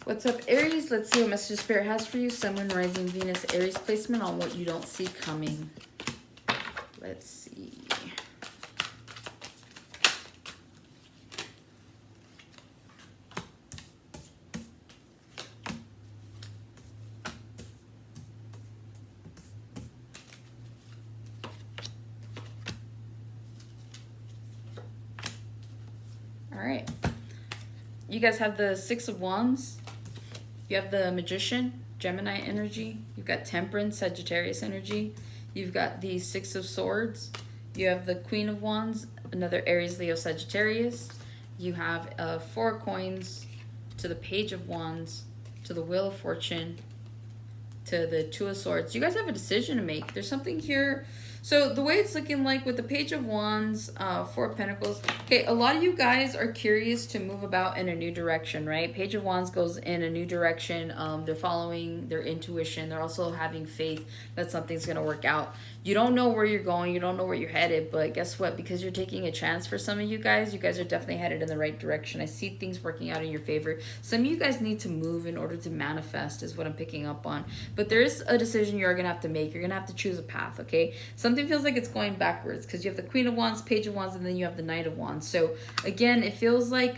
What's up, Aries? Let's see what message Spirit has for you. Sun, Moon, Rising, Venus, Aries placement on what you don't see coming. Let's see. All right. You guys have the Six of Wands. You have the Magician, Gemini energy. You've got Temperance, Sagittarius energy. You've got the Six of Swords. You have the Queen of Wands, another Aries, Leo, Sagittarius. You have Four of Coins, to the Page of Wands, to the Wheel of Fortune, to the Two of Swords. You guys have a decision to make. There's something here. So the way it's looking like with the Page of Wands, Four of Pentacles. Okay, a lot of you guys are curious to move about in a new direction, right? Page of Wands goes in a new direction. They're following their intuition. They're also having faith that something's going to work out. You don't know where you're going. You don't know where you're headed. But guess what? Because you're taking a chance for some of you guys are definitely headed in the right direction. I see things working out in your favor. Some of you guys need to move in order to manifest is what I'm picking up on. But there is a decision you're going to have to make. You're going to have to choose a path, okay? Something feels like it's going backwards because you have the Queen of Wands, Page of Wands, and then you have the Knight of Wands. So again, it feels like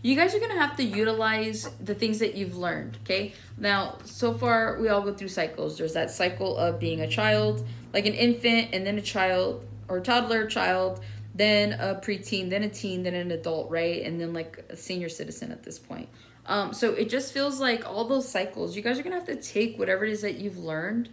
you guys are going to have to utilize the things that you've learned, okay? Now, so far, we all go through cycles. There's that cycle of being a child, like an infant, and then a child, or toddler, child, then a preteen, then a teen, then an adult, right? And then like a senior citizen at this point. So it just feels like all those cycles, you guys are going to have to take whatever it is that you've learned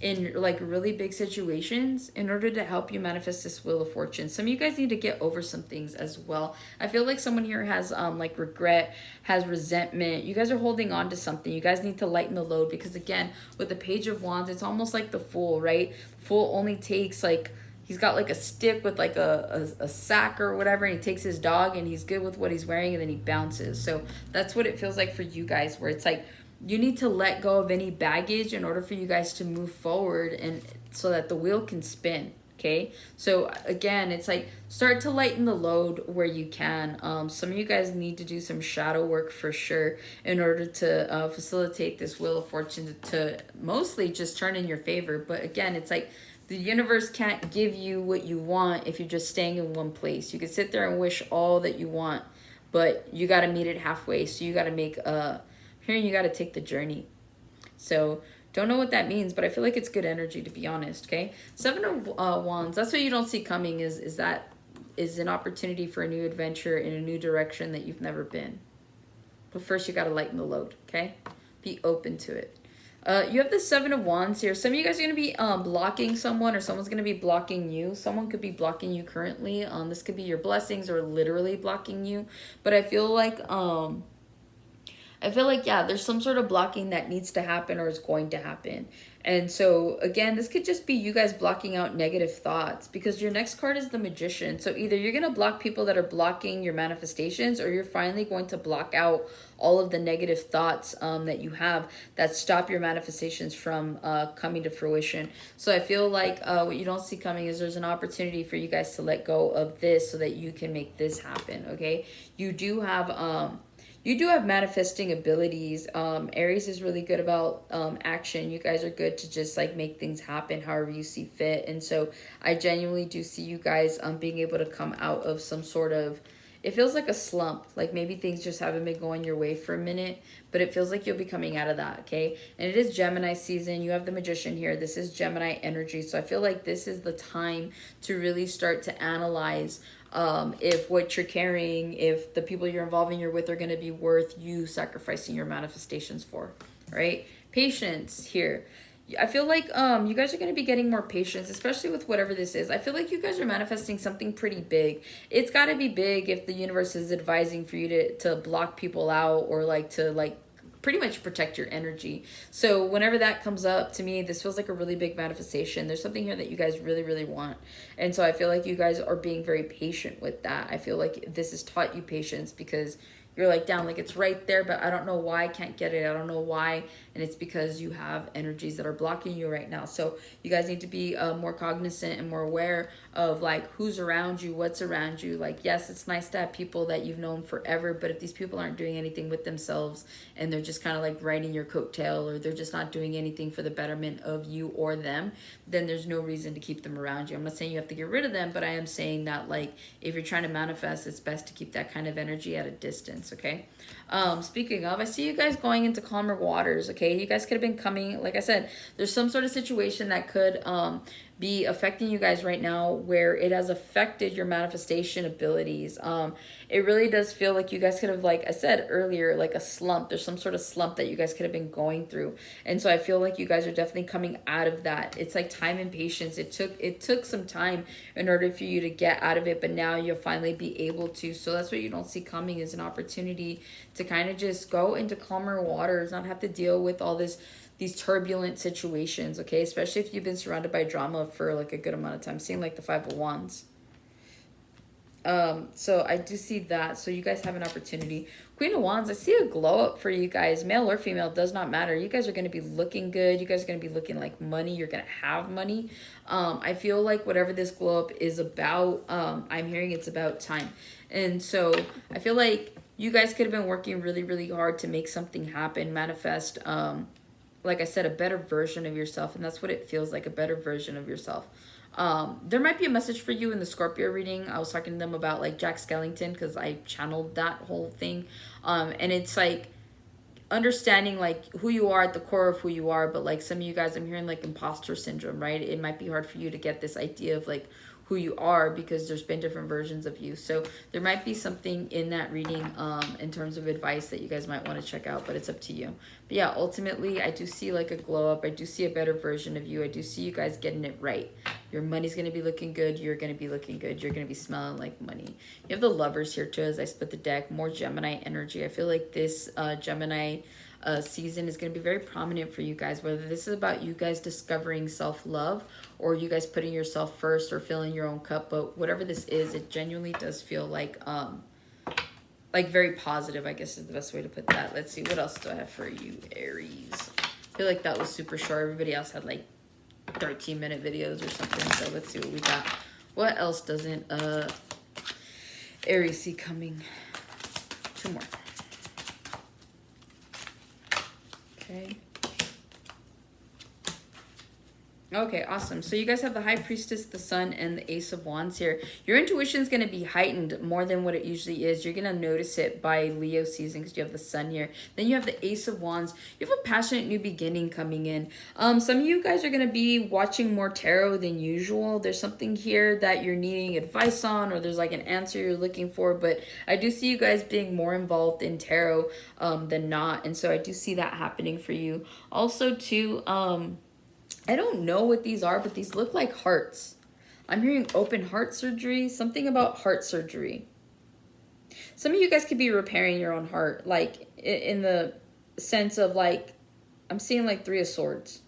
in like really big situations in order to help you manifest this Wheel of Fortune. Some of you guys need to get over some things as well. I feel like someone here has like regret, has resentment. You guys are holding on to something. You guys need to lighten the load because again, with the Page of Wands, it's almost like the Fool, right? Fool only takes like, he's got like a stick with like a sack or whatever, and he takes his dog and he's good with what he's wearing and then he bounces. So that's what it feels like for you guys, where it's like you need to let go of any baggage in order for you guys to move forward and so that the wheel can spin. Okay, so again, it's like start to lighten the load where you can. Some of you guys need to do some shadow work for sure in order to facilitate this Wheel of Fortune to mostly just turn in your favor. But again, it's like the universe can't give you what you want if you're just staying in one place. You can sit there and wish all that you want, but you got to meet it halfway. So you got to make here, you got to take the journey. So don't know what that means, but I feel like it's good energy, to be honest. Okay, Seven of Wands, that's what you don't see coming, is that is an opportunity for a new adventure in a new direction that you've never been. But first you got to lighten the load. Okay, be open to it. You have the Seven of Wands here. Some of you guys are going to be blocking someone, or someone's going to be blocking you. Someone could be blocking you currently. This could be your blessings, or literally blocking you. But I feel like yeah, there's some sort of blocking that needs to happen or is going to happen. And so again, this could just be you guys blocking out negative thoughts, because your next card is the Magician. So either you're going to block people that are blocking your manifestations, or you're finally going to block out all of the negative thoughts that you have that stop your manifestations from coming to fruition. So I feel like what you don't see coming is there's an opportunity for you guys to let go of this so that you can make this happen. Okay, you do have manifesting abilities. Aries is really good about action. You guys are good to just like make things happen however you see fit. And so I genuinely do see you guys being able to come out of some sort of, it feels like a slump. Like maybe things just haven't been going your way for a minute, but it feels like you'll be coming out of that, okay? And it is Gemini season. You have the Magician here. This is Gemini energy. So I feel like this is the time to really start to analyze if what you're carrying, if the people you're involving you're with are going to be worth you sacrificing your manifestations for, right? Patience here. I feel like you guys are going to be getting more patience, especially with whatever this is. I feel like you guys are manifesting something pretty big. It's got to be big if the universe is advising for you to block people out, or like to like pretty much protect your energy. So whenever that comes up, to me, this feels like a really big manifestation. There's something here that you guys really, really want. And so I feel like you guys are being very patient with that. I feel like this has taught you patience because you're like down, like it's right there, but I don't know why I can't get it. I don't know why. And it's because you have energies that are blocking you right now. So you guys need to be more cognizant and more aware of like who's around you, what's around you. Like, yes, it's nice to have people that you've known forever, but if these people aren't doing anything with themselves and they're just kind of like riding your coattail, or they're just not doing anything for the betterment of you or them, then there's no reason to keep them around you. I'm not saying you have to get rid of them, but I am saying that like if you're trying to manifest, it's best to keep that kind of energy at a distance. Okay. Speaking of, I see you guys going into calmer waters. Okay, you guys could have been coming, like I said, there's some sort of situation that could be affecting you guys right now where it has affected your manifestation abilities. It really does feel like you guys could have, like I said earlier, like a slump. There's some sort of slump that you guys could have been going through, and so I feel like you guys are definitely coming out of that. It's like time and patience. It took some time in order for you to get out of it, but now you'll finally be able to. So that's what you don't see coming, is an opportunity to kind of just go into calmer waters, not have to deal with all these turbulent situations, okay? Especially if you've been surrounded by drama for like a good amount of time. Seeing like the Five of Wands. So I do see that. So you guys have an opportunity. Queen of Wands, I see a glow up for you guys. Male or female, does not matter. You guys are going to be looking good. You guys are going to be looking like money. You're going to have money. I feel like whatever this glow up is about, I'm hearing it's about time. And so I feel like you guys could have been working really, really hard to make something happen, manifest, like I said, a better version of yourself. And that's what it feels like, a better version of yourself. There might be a message for you in the Scorpio reading. I was talking to them about like Jack Skellington because I channeled that whole thing. And it's like understanding like who you are at the core of who you are. But like some of you guys, I'm hearing like imposter syndrome, right? It might be hard for you to get this idea of like who you are because there's been different versions of you. So there might be something in that reading in terms of advice that you guys might want to check out, but it's up to you. But yeah, ultimately, I do see like a glow up. I do see a better version of you. I do see you guys getting it right. Your money's going to be looking good. You're going to be looking good. You're going to be smelling like money. You have the Lovers here too as I split the deck. More Gemini energy. I feel like this Gemini season is going to be very prominent for you guys, whether this is about you guys discovering self-love or you guys putting yourself first or filling your own cup. But whatever this is, it genuinely does feel like very positive, I guess is the best way to put that. Let's see, what else do I have for you, Aries? I feel like that was super short. Everybody else had like 13-minute videos or something. So let's see what we got. What else doesn't Aries see coming? Two more. Okay. Okay, awesome. So you guys have the High Priestess, the Sun, and the Ace of Wands here. Your intuition is going to be heightened more than what it usually is. You're going to notice it by Leo season because you have the Sun here. Then you have the Ace of Wands. You have a passionate new beginning coming in. Some of you guys are going to be watching more tarot than usual. There's something here that you're needing advice on, or there's like an answer you're looking for. But I do see you guys being more involved in tarot than not. And so I do see that happening for you. Also, too, I don't know what these are, but these look like hearts. I'm hearing open heart surgery, something about heart surgery. Some of you guys could be repairing your own heart, like in the sense of like, I'm seeing like Three of Swords.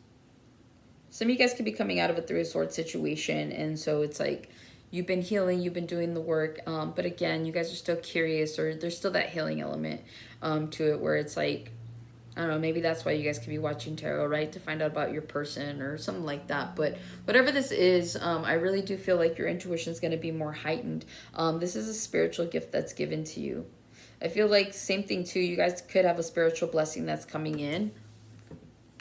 Some of you guys could be coming out of a Three of Swords situation, and so it's like you've been healing, you've been doing the work, but again, you guys are still curious, or there's still that healing element to it where it's like, I don't know, maybe that's why you guys could be watching tarot, right? To find out about your person or something like that. But whatever this is, I really do feel like your intuition is going to be more heightened. This is a spiritual gift that's given to you. I feel like same thing too. You guys could have a spiritual blessing that's coming in.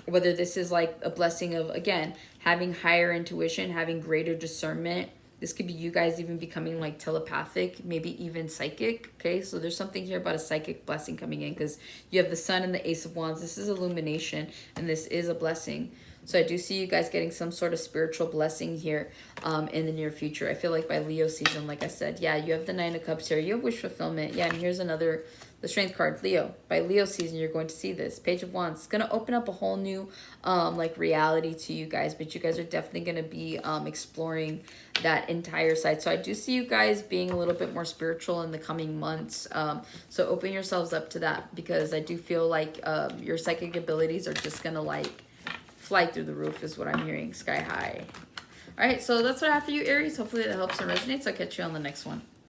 Whether this is like a blessing of, again, having higher intuition, having greater discernment. This could be you guys even becoming like telepathic, maybe even psychic. Okay, so there's something here about a psychic blessing coming in because you have the Sun and the Ace of Wands. This is illumination and this is a blessing. So I do see you guys getting some sort of spiritual blessing here in the near future. I feel like by Leo season, like I said, yeah, you have the Nine of Cups here. You have wish fulfillment. Yeah, and here's another, the Strength card, Leo. By Leo season, you're going to see this. Page of Wands. It's going to open up a whole new like reality to you guys, but you guys are definitely going to be exploring that entire side. So I do see you guys being a little bit more spiritual in the coming months. So open yourselves up to that because I do feel like your psychic abilities are just going to like fly through the roof is what I'm hearing, sky high. All right, so that's what I have for you, Aries. Hopefully that helps and resonates. I'll catch you on the next one.